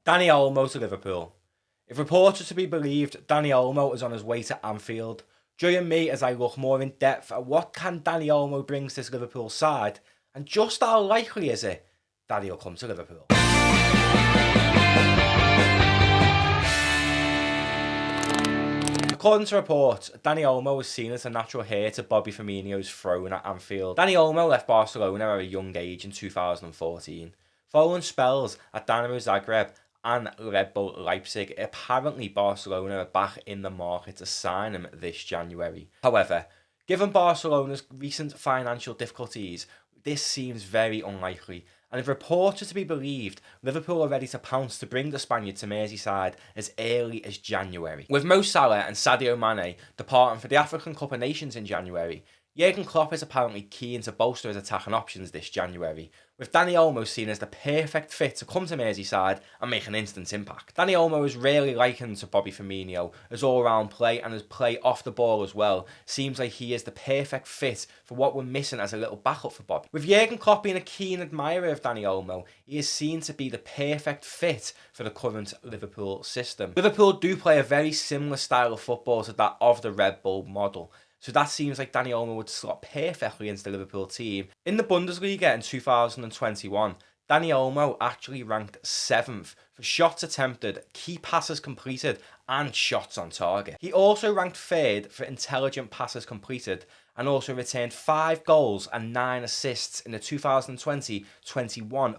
Dani Olmo to Liverpool. If reports are to be believed, Dani Olmo is on his way to Anfield. Join me as I look more in depth at what can Dani Olmo bring to this Liverpool side, and just how likely is it that he'll come to Liverpool. According to reports, Dani Olmo was seen as a natural heir to Bobby Firmino's throne at Anfield. Dani Olmo left Barcelona at a young age in 2014. Following spells at Dynamo Zagreb and Red Bull Leipzig, apparently Barcelona are back in the market to sign him this January. However, given Barcelona's recent financial difficulties, this seems very unlikely, and if reports are to be believed, Liverpool are ready to pounce to bring the Spaniard to Merseyside as early as January. With Mo Salah and Sadio Mane departing for the African Cup of Nations in January, Jurgen Klopp is apparently keen to bolster his attacking options this January, with Dani Olmo seen as the perfect fit to come to Merseyside and make an instant impact. Dani Olmo is rarely likened to Bobby Firmino, his all-round play and his play off the ball as well seems like he is the perfect fit for what we're missing as a little backup for Bobby. With Jurgen Klopp being a keen admirer of Dani Olmo, he is seen to be the perfect fit for the current Liverpool system. Liverpool do play a very similar style of football to that of the Red Bull model, so that seems like Dani Olmo would slot perfectly into the Liverpool team. In the Bundesliga in 2021, Dani Olmo actually ranked 7th for shots attempted, key passes completed, and shots on target. He also ranked 3rd for intelligent passes completed, and also returned 5 goals and 9 assists in the 2020-21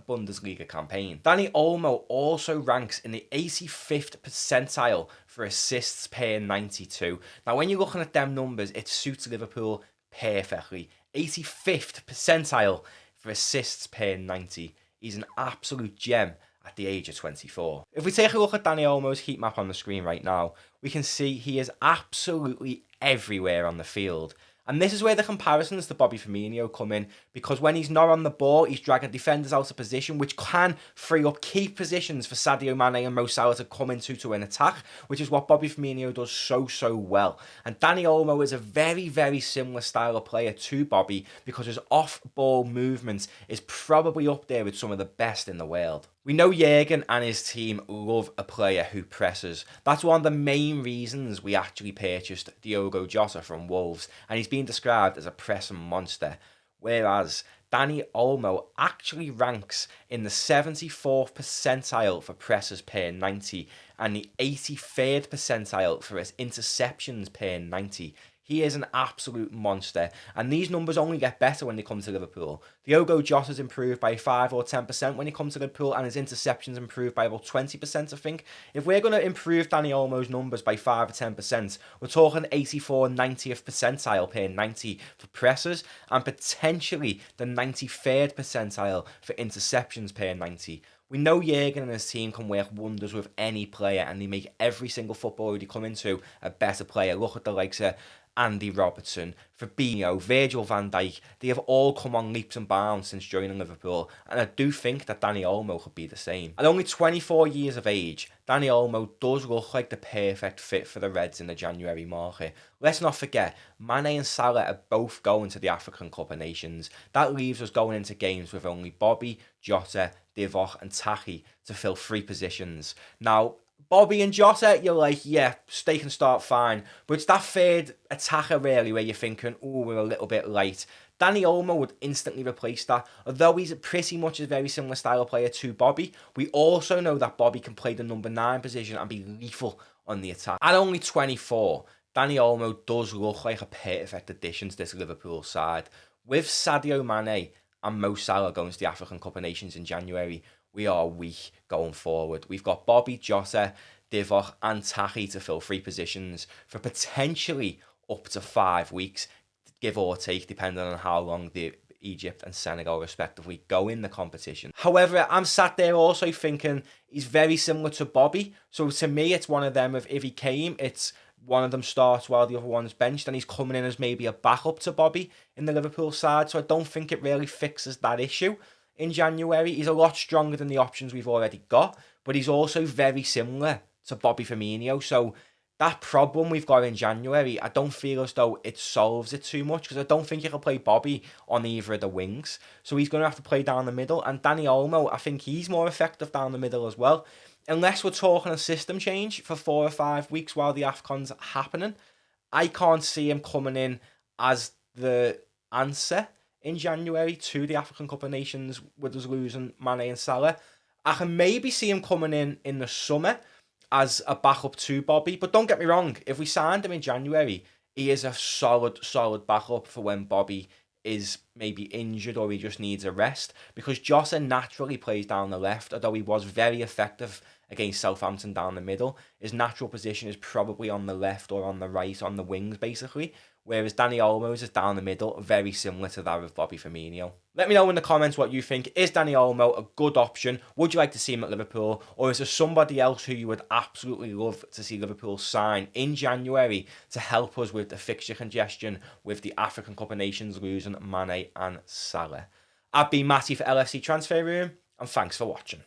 Bundesliga campaign. Dani Olmo also ranks in the 85th percentile for assists per 92. Now, when you're looking at them numbers, it suits Liverpool perfectly. 85th percentile for assists per 90. He's an absolute gem at the age of 24. If we take a look at Dani Olmo's heat map on the screen right now, we can see he is absolutely everywhere on the field. And this is where the comparisons to Bobby Firmino come in, because when he's not on the ball, he's dragging defenders out of position, which can free up key positions for Sadio Mane and Mo Salah to come into to an attack, which is what Bobby Firmino does so well. And Dani Olmo is a very similar style of player to Bobby, because his off-ball movement is probably up there with some of the best in the world. We know Jurgen and his team love a player who presses. That's one of the main reasons we actually purchased Diogo Jota from Wolves, and he's been described as a pressing monster. Whereas Dani Olmo actually ranks in the 74th percentile for presses per 90 and the 83rd percentile for his interceptions per 90. He is an absolute monster, and these numbers only get better when they come to Liverpool. Diogo Jota's improved by 5 or 10% when he comes to Liverpool, and his interceptions improved by about 20%, I think. If we're going to improve Dani Olmo's numbers by 5 or 10%, we're talking 84 90th percentile per 90 for presses, and potentially the 93rd percentile for interceptions per 90. We know Jurgen and his team can work wonders with any player, and they make every single footballer they come into a better player. Look at the likes of Andy Robertson, Fabinho, Virgil van Dijk. They have all come on leaps and bounds since joining Liverpool, and I do think that Dani Olmo could be the same. At only 24 years of age, Dani Olmo does look like the perfect fit for the Reds in the January market. Let's not forget, Mane and Salah are both going to the African Cup of Nations. That leaves us going into games with only Bobby, Jota, Divock and Taki to fill 3 positions. Now, Bobby and Jota, you're like, yeah, they can start fine. But it's that third attacker, really, where you're thinking, oh, we're a little bit light. Dani Olmo would instantly replace that. Although he's pretty much a very similar style of player to Bobby, we also know that Bobby can play the number 9 position and be lethal on the attack. At only 24, Dani Olmo does look like a perfect addition to this Liverpool side. With Sadio Mane and Mo Salah going to the African Cup of Nations in January, we are weak going forward. We've got Bobby, Jota, Divock and Taki to fill 3 positions for potentially up to 5 weeks, give or take, depending on how long the Egypt and Senegal respectively go in the competition. However, I'm sat there also thinking he's very similar to Bobby. So to me, it's one of them of if he came, it's one of them starts while the other one's benched, and he's coming in as maybe a backup to Bobby in the Liverpool side. So I don't think it really fixes that issue. In January, he's a lot stronger than the options we've already got, but he's also very similar to Bobby Firmino. So that problem we've got in January, I don't feel as though it solves it too much, because I don't think you can play Bobby on either of the wings. So he's going to have to play down the middle. And Dani Olmo, I think he's more effective down the middle as well. unless we're talking a system change for 4 or 5 weeks while the AFCON's happening, I can't see him coming in as the answer in January to the African Cup of Nations with us losing Mane and Salah. I can maybe see him coming in the summer as a backup to Bobby. But don't get me wrong, if we signed him in January, he is a solid backup for when Bobby is maybe injured or he just needs a rest. Because José naturally plays down the left, although he was very effective against Southampton down the middle. His natural position is probably on the left or on the right, on the wings, basically. Whereas Dani Olmo's is down the middle, very similar to that of Bobby Firmino. Let me know in the comments what you think. Is Dani Olmo a good option? Would you like to see him at Liverpool? Or is there somebody else who you would absolutely love to see Liverpool sign in January to help us with the fixture congestion with the African Cup of Nations losing Mane and Salah? I've been Matty for LFC Transfer Room, and thanks for watching.